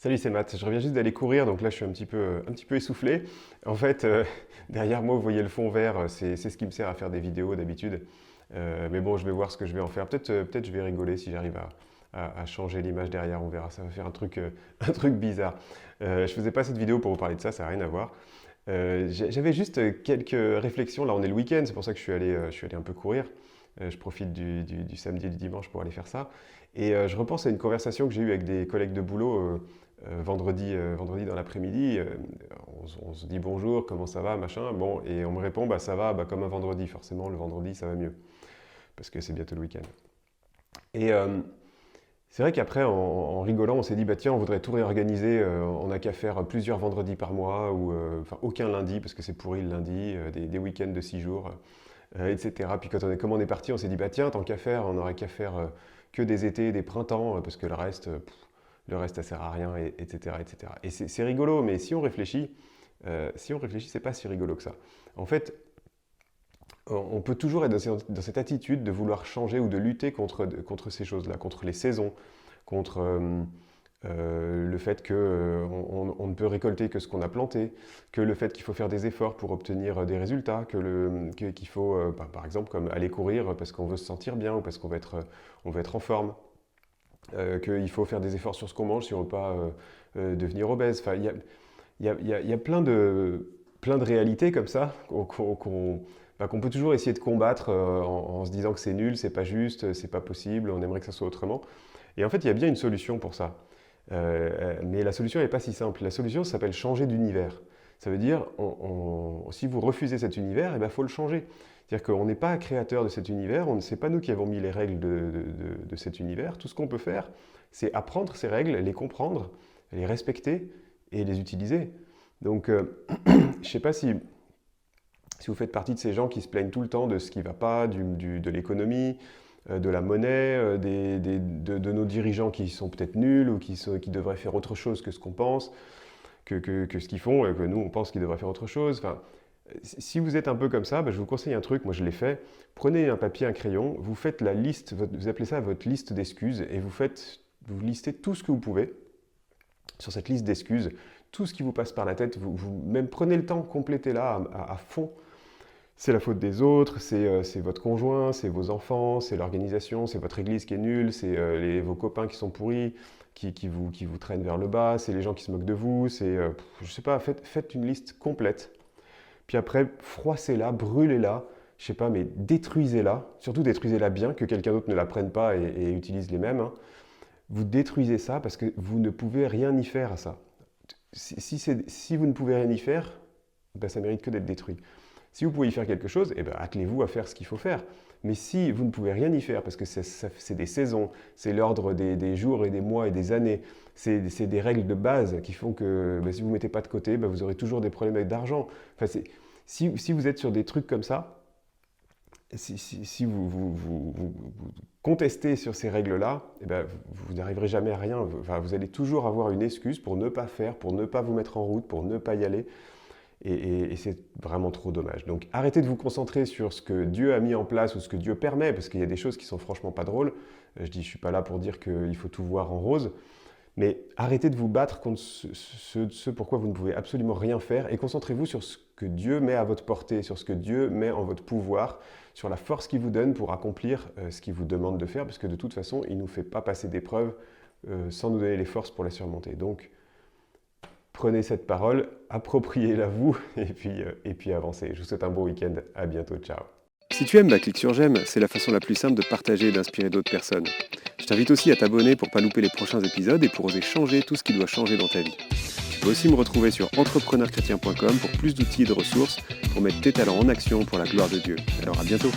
Salut, c'est Matt. Je reviens juste d'aller courir, donc là je suis un petit peu essoufflé. En fait, derrière moi, vous voyez le fond vert, c'est ce qui me sert à faire des vidéos d'habitude. Mais bon, je vais voir ce que je vais en faire. Peut-être je vais rigoler si j'arrive à changer l'image derrière, on verra. Ça va faire un truc, un truc bizarre. Je faisais pas cette vidéo pour vous parler de ça, ça n'a rien à voir. J'avais juste quelques réflexions. Là, on est le week-end, c'est pour ça que je suis allé un peu courir. Je profite du samedi et du dimanche pour aller faire ça. Et je repense à une conversation que j'ai eue avec des collègues de boulot vendredi dans l'après-midi. On se dit bonjour, comment ça va, machin. Bon, et on me répond, bah ça va, bah, comme un vendredi. Forcément, le vendredi, ça va mieux, parce que c'est bientôt le week-end. Et c'est vrai qu'après, en rigolant, on s'est dit, bah tiens, on voudrait tout réorganiser. On n'a qu'à faire plusieurs vendredis par mois, ou enfin aucun lundi, parce que c'est pourri le lundi, des week-ends de 6 jours. Etc. Puis comme on est parti, on s'est dit, bah tiens, tant qu'à faire, on n'aurait qu'à faire que des étés, des printemps, parce que le reste, ça sert à rien, etc., etc. Et c'est rigolo, mais si on réfléchit, c'est pas si rigolo que ça. En fait, on peut toujours être dans cette attitude de vouloir changer ou de lutter contre ces choses-là, contre les saisons, contre le fait qu'on ne peut récolter que ce qu'on a planté, que le fait qu'il faut faire des efforts pour obtenir des résultats, qu'il faut, par exemple, comme aller courir parce qu'on veut se sentir bien ou parce on veut être en forme, qu'il faut faire des efforts sur ce qu'on mange si on ne veut pas devenir obèse. Enfin, il y a plein de réalités comme ça qu'on peut toujours essayer de combattre en se disant que c'est nul, c'est pas juste, c'est pas possible, on aimerait que ça soit autrement. Et en fait, il y a bien une solution pour ça. Mais la solution n'est pas si simple. La solution s'appelle changer d'univers. Ça veut dire, si vous refusez cet univers, il faut le changer. C'est-à-dire qu'on n'est pas créateur de cet univers, c'est pas nous qui avons mis les règles de cet univers. Tout ce qu'on peut faire, c'est apprendre ces règles, les comprendre, les respecter et les utiliser. Donc, je ne sais pas si vous faites partie de ces gens qui se plaignent tout le temps de ce qui ne va pas, de l'économie, de la monnaie, de nos dirigeants qui sont peut-être nuls ou qui devraient faire autre chose que ce qu'on pense, que ce qu'ils font et que nous, on pense qu'ils devraient faire autre chose. Enfin, si vous êtes un peu comme ça, je vous conseille un truc, moi je l'ai fait. Prenez un papier, un crayon, vous faites la liste, vous appelez ça votre liste d'excuses et vous listez tout ce que vous pouvez sur cette liste d'excuses, tout ce qui vous passe par la tête, vous même prenez le temps, complétez-la à fond. C'est la faute des autres, c'est votre conjoint, c'est vos enfants, c'est l'organisation, c'est votre église qui est nulle, c'est vos copains qui sont pourris, qui vous traînent vers le bas, c'est les gens qui se moquent de vous, je sais pas, faites une liste complète. Puis après, froissez-la, brûlez-la, je sais pas, mais détruisez-la, surtout détruisez-la bien, que quelqu'un d'autre ne la prenne pas et utilise les mêmes. Hein. Vous détruisez ça parce que vous ne pouvez rien y faire à ça. Si vous ne pouvez rien y faire, ça mérite que d'être détruit. Si vous pouvez y faire quelque chose, attelez-vous à faire ce qu'il faut faire. Mais si vous ne pouvez rien y faire, parce que c'est des saisons, c'est l'ordre des jours et des mois et des années, c'est des règles de base qui font que si vous ne mettez pas de côté, vous aurez toujours des problèmes avec d'argent. Enfin, si vous êtes sur des trucs comme ça, si vous contestez sur ces règles-là, vous n'arriverez jamais à rien. Enfin, vous allez toujours avoir une excuse pour ne pas faire, pour ne pas vous mettre en route, pour ne pas y aller. Et c'est vraiment trop dommage. Donc arrêtez de vous concentrer sur ce que Dieu a mis en place ou ce que Dieu permet, parce qu'il y a des choses qui sont franchement pas drôles. Je ne suis pas là pour dire qu'il faut tout voir en rose, mais arrêtez de vous battre contre ce pourquoi vous ne pouvez absolument rien faire et concentrez-vous sur ce que Dieu met à votre portée, sur ce que Dieu met en votre pouvoir, sur la force qu'il vous donne pour accomplir ce qu'il vous demande de faire, parce que de toute façon, il ne nous fait pas passer d'épreuves sans nous donner les forces pour les surmonter. Donc, prenez cette parole, appropriez-la vous et puis avancez. Je vous souhaite un bon week-end. À bientôt. Ciao. Si tu aimes, clique sur j'aime. C'est la façon la plus simple de partager et d'inspirer d'autres personnes. Je t'invite aussi à t'abonner pour ne pas louper les prochains épisodes et pour oser changer tout ce qui doit changer dans ta vie. Tu peux aussi me retrouver sur entrepreneurchrétien.com pour plus d'outils et de ressources pour mettre tes talents en action pour la gloire de Dieu. Alors à bientôt.